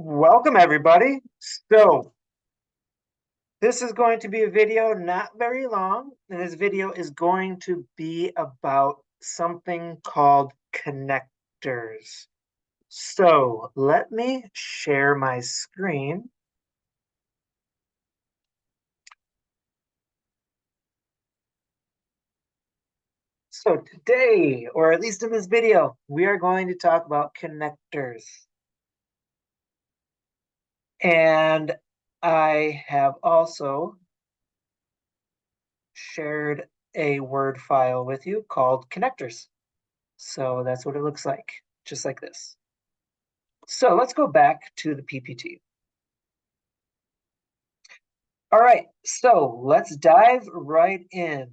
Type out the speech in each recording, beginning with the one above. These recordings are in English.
Welcome everybody. So this is going to be a video not very long, and this video is going to be about something called connectors. So let me share my screen. So today, or at least in this video, we are going to talk about connectors. And I have also shared a Word file with you called connectors. So that's what it looks like, just like this. So let's go back to the PPT. All right, so let's dive right in.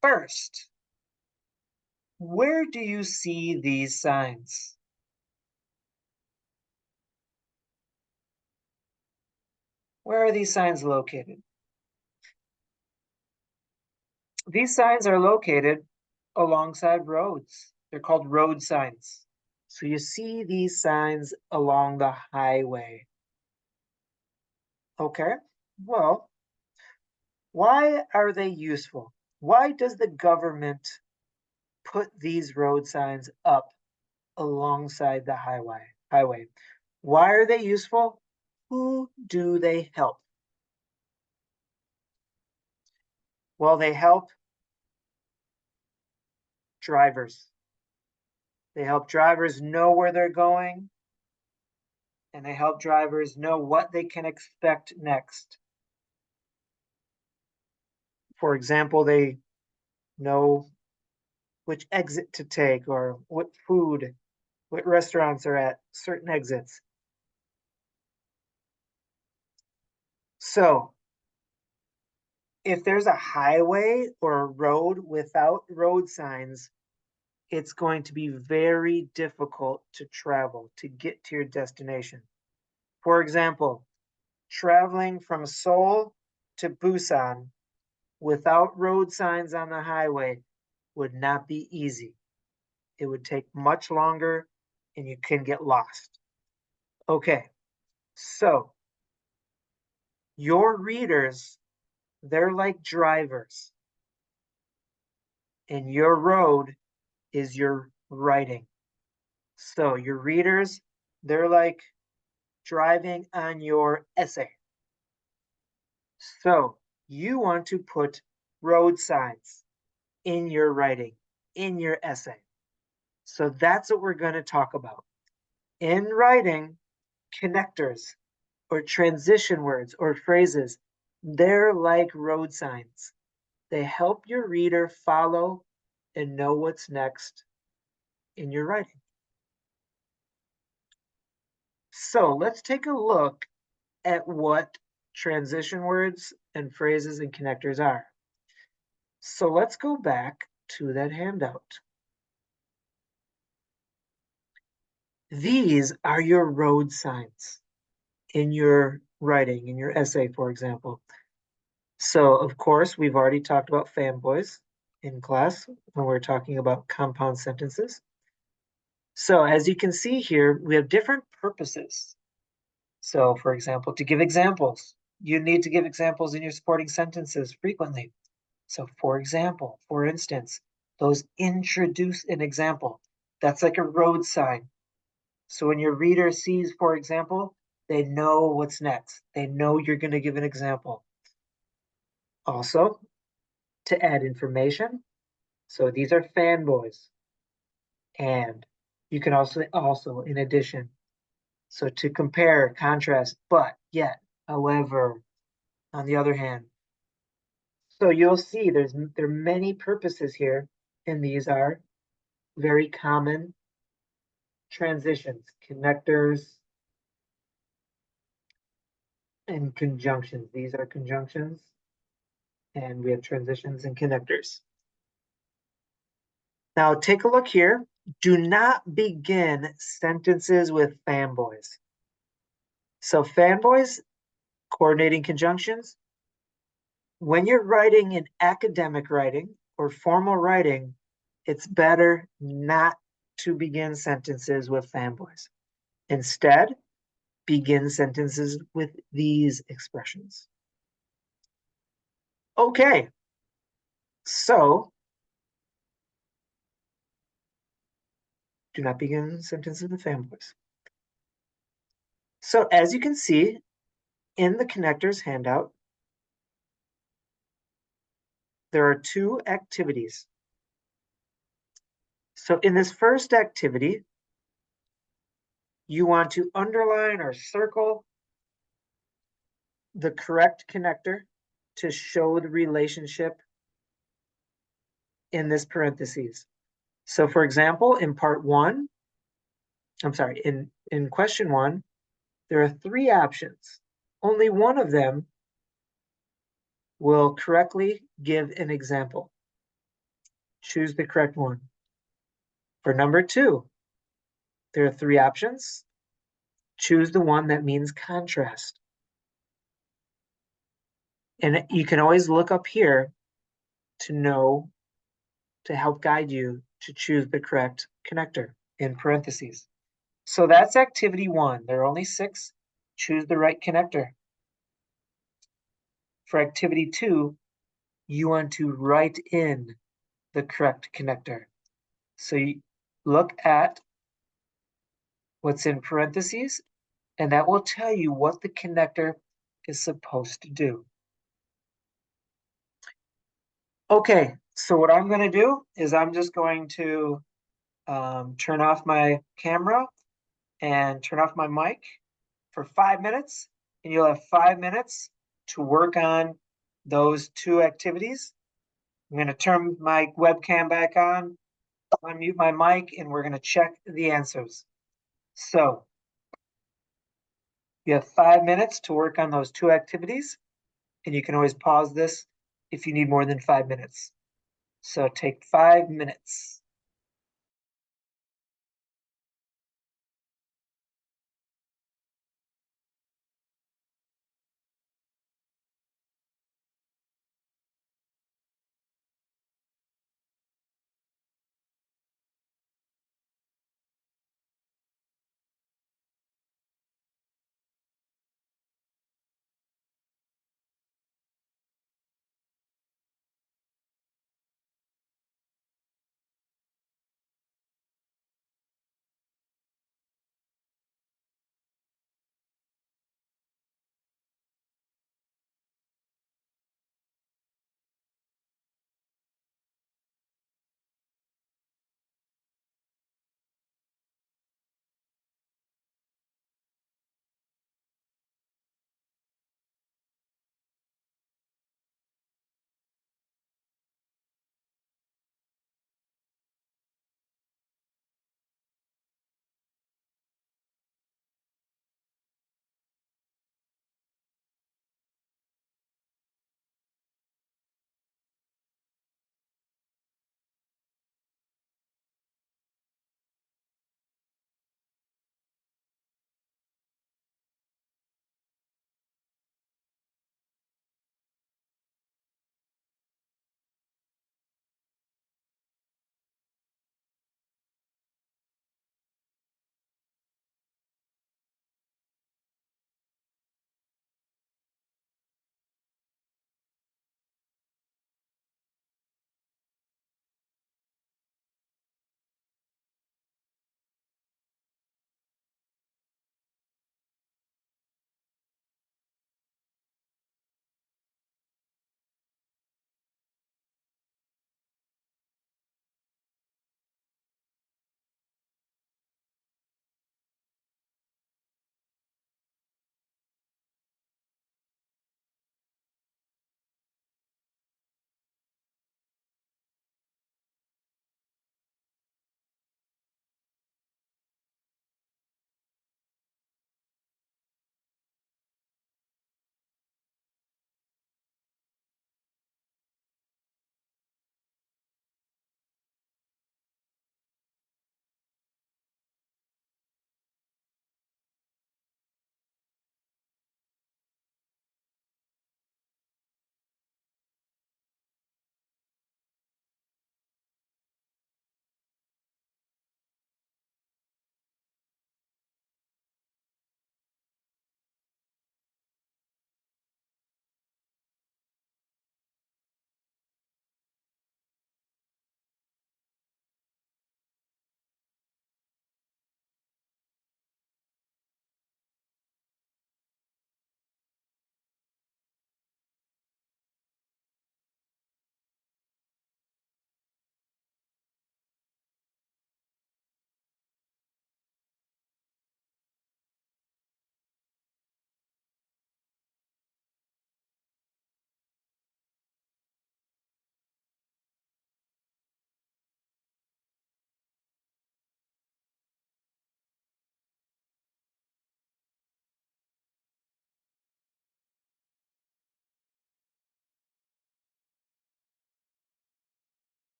First, where do you see these signs? Where are these signs located? These signs are located alongside roads. They're called road signs. So you see these signs along the highway. Okay, well, why are they useful? Why does the government put these road signs up alongside the highway? Why are they useful? Who do they help? Well, they help drivers. They help drivers know where they're going, and they help drivers know what they can expect next. For example, they know which exit to take or what restaurants are at certain exits. So if there's a highway or a road without road signs, it's going to be very difficult to travel, to get to your destination. For example, traveling from Seoul to Busan without road signs on the highway would not be easy. It would take much longer and you can get lost. Okay, so your readers, they're like drivers, and your road is your writing. So your readers, they're like driving on your essay. So you want to put road signs in your writing, in your essay. So that's what we're going to talk about. In writing, connectors or transition words or phrases, they're like road signs. They help your reader follow and know what's next in your writing. So let's take a look at what transition words and phrases and connectors are. So let's go back to that handout. These are your road signs in your writing, in your essay, for example. So, of course, we've already talked about fanboys in class when we're talking about compound sentences. So, as you can see here, we have different purposes. So, for example, to give examples, you need to give examples in your supporting sentences frequently. So, for example, for instance, those introduce an example. That's like a road sign. So when your reader sees, for example, they know what's next. They know you're going to give an example. Also, to add information. So these are fanboys. And you can also in addition. So to compare, contrast, but, yet, however, on the other hand. So you'll see there are many purposes here, and these are very common transitions, connectors, and conjunctions. These are conjunctions, and we have transitions and connectors. Now take a look here. Do not begin sentences with fanboys. So fanboys, coordinating conjunctions. When you're writing in academic writing or formal writing, it's better not to begin sentences with fanboys. Instead, begin sentences with these expressions. Okay, so do not begin sentences with fanboys. So as you can see in the connectors handout, there are two activities. So in this first activity, you want to underline or circle the correct connector to show the relationship in this parentheses. So for example, in in question one, there are three options. Only one of them will correctly give an example. Choose the correct one. For number two, there are three options. Choose the one that means contrast. And you can always look up here to help guide you to choose the correct connector in parentheses. So that's activity one. There are only 6. Choose the right connector. For activity 2, you want to write in the correct connector. So you look at what's in parentheses, and that will tell you what the connector is supposed to do. Okay, so what I'm going to do is I'm just going to turn off my camera and turn off my mic for 5 minutes, and you'll have 5 minutes to work on those two activities. I'm going to turn my webcam back on, unmute my mic, and we're going to check the answers. So you have 5 minutes to work on those two activities, and you can always pause this if you need more than 5 minutes. So take 5 minutes.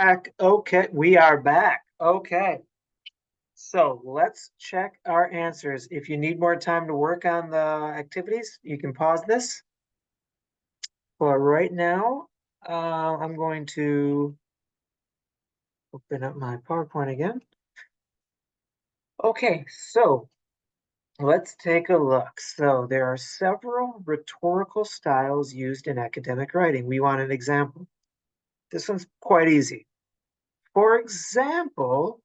Back. Okay, we are back. Okay. So let's check our answers. If you need more time to work on the activities, you can pause this. But right now, I'm going to open up my PowerPoint again. Okay, so let's take a look. So there are several rhetorical styles used in academic writing. We want an example. This one's quite easy. For example,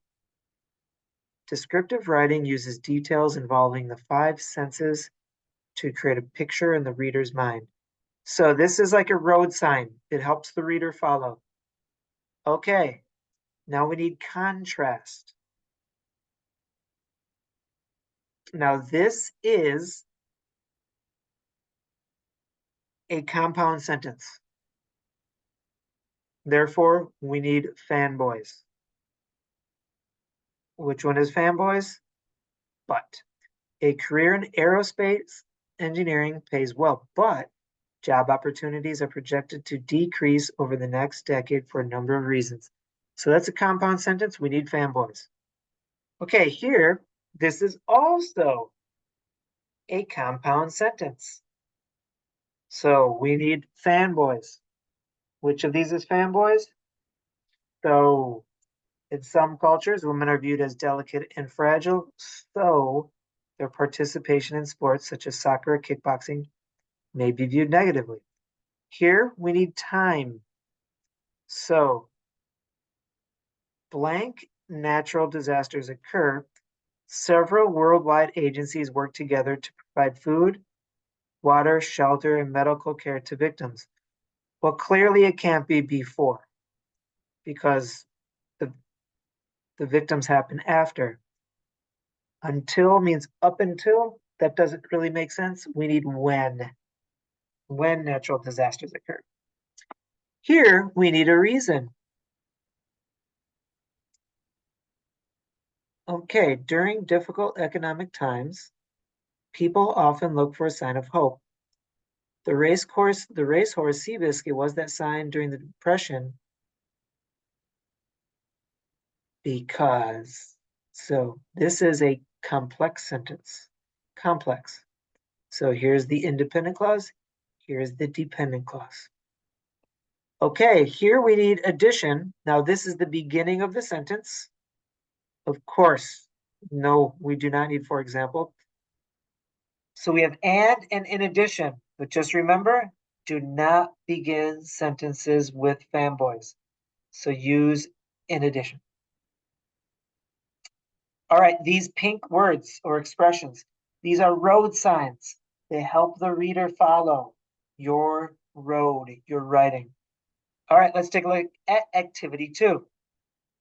descriptive writing uses details involving the five senses to create a picture in the reader's mind. So this is like a road sign. It helps the reader follow. Okay, now we need contrast. Now this is a compound sentence. Therefore, we need fanboys. Which one is fanboys? But a career in aerospace engineering pays well, but job opportunities are projected to decrease over the next decade for a number of reasons. So that's a compound sentence. We need fanboys. Okay, here, this is also a compound sentence. So we need fanboys. Which of these is fanboys? So in some cultures, women are viewed as delicate and fragile, so their participation in sports such as soccer or kickboxing may be viewed negatively. Here, we need time. So blank natural disasters occur. Several worldwide agencies work together to provide food, water, shelter, and medical care to victims. Well, clearly it can't be before because the, the victims happen after. Until means up until. That doesn't really make sense. We need when natural disasters occur. Here, we need a reason. Okay, during difficult economic times, people often look for a sign of hope. The racehorse Seabiscuit was that sign during the Depression because. So this is a complex sentence. Complex. So here's the independent clause. Here's the dependent clause. Okay, here we need addition. Now this is the beginning of the sentence. Of course, no, we do not need for example. So we have and in addition, but just remember, do not begin sentences with fanboys. So use in addition. All right, these pink words or expressions, these are road signs. They help the reader follow your road, your writing. All right, let's take a look at activity 2.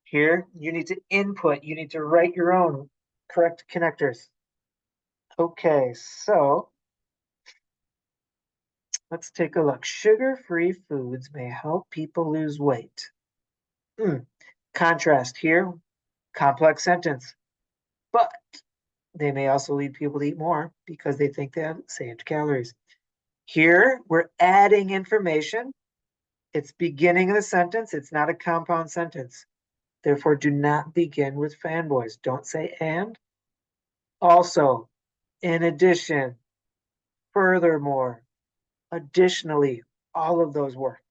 Here, you need to input, you need to write your own correct connectors. Okay, so let's take a look. Sugar-free foods may help people lose weight. Contrast here, complex sentence. But they may also lead people to eat more because they think they have saved calories. Here, we're adding information. It's beginning of the sentence. It's not a compound sentence. Therefore, do not begin with fanboys. Don't say and. Also, in addition, furthermore, additionally, all of those work.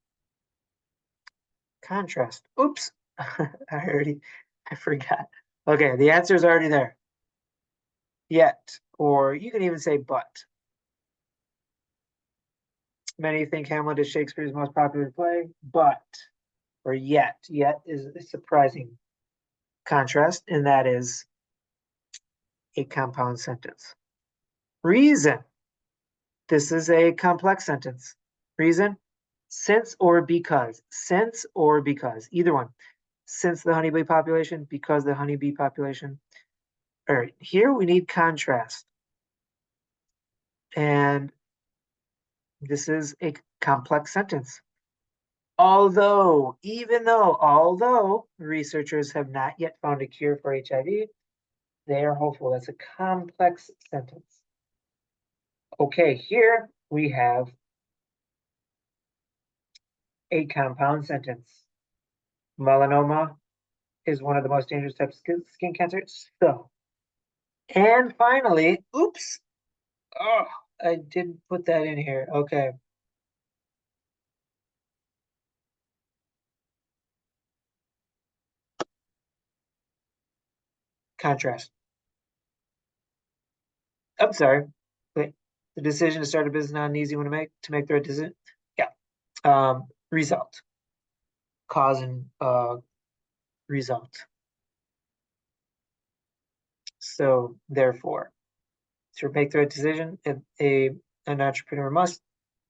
Contrast. Oops, I forgot. Okay, the answer is already there. Yet, or you can even say but. Many think Hamlet is Shakespeare's most popular play, but, or yet. Yet is a surprising contrast, and that is a compound sentence. Reason. This is a complex sentence. Reason, since or because. Since or because, either one. Since the honeybee population, because the honeybee population. All right, here we need contrast. And this is a complex sentence. Although researchers have not yet found a cure for HIV, they are hopeful. That's a complex sentence. Okay, here we have a compound sentence. Melanoma is one of the most dangerous types of skin cancer. So, and finally, oops, oh, I didn't put that in here. Okay. Contrast. I'm sorry. Wait. The decision to start a business not an easy one to make the right decision. Yeah. Result. Cause and result. So therefore, to make the right decision, an entrepreneur must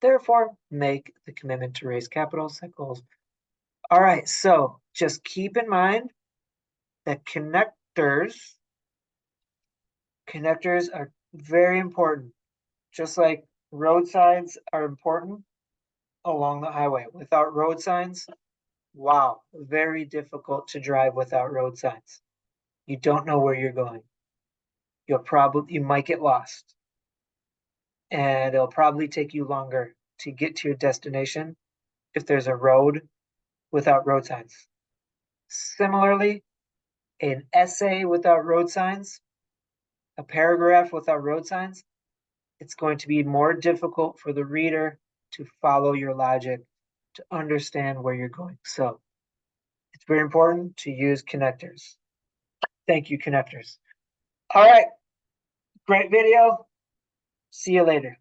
therefore make the commitment to raise capital, set goals. All right, so just keep in mind that connectors are very important, just like road signs are important along the highway. Without road signs, wow, very difficult to drive without road signs. You don't know where you're going. You might get lost, and it'll probably take you longer to get to your destination if there's a road without road signs. Similarly, an essay without road signs, a paragraph without road signs, it's going to be more difficult for the reader to follow your logic, to understand where you're going. So it's very important to use connectors. Thank you, connectors. All right, great video. See you later.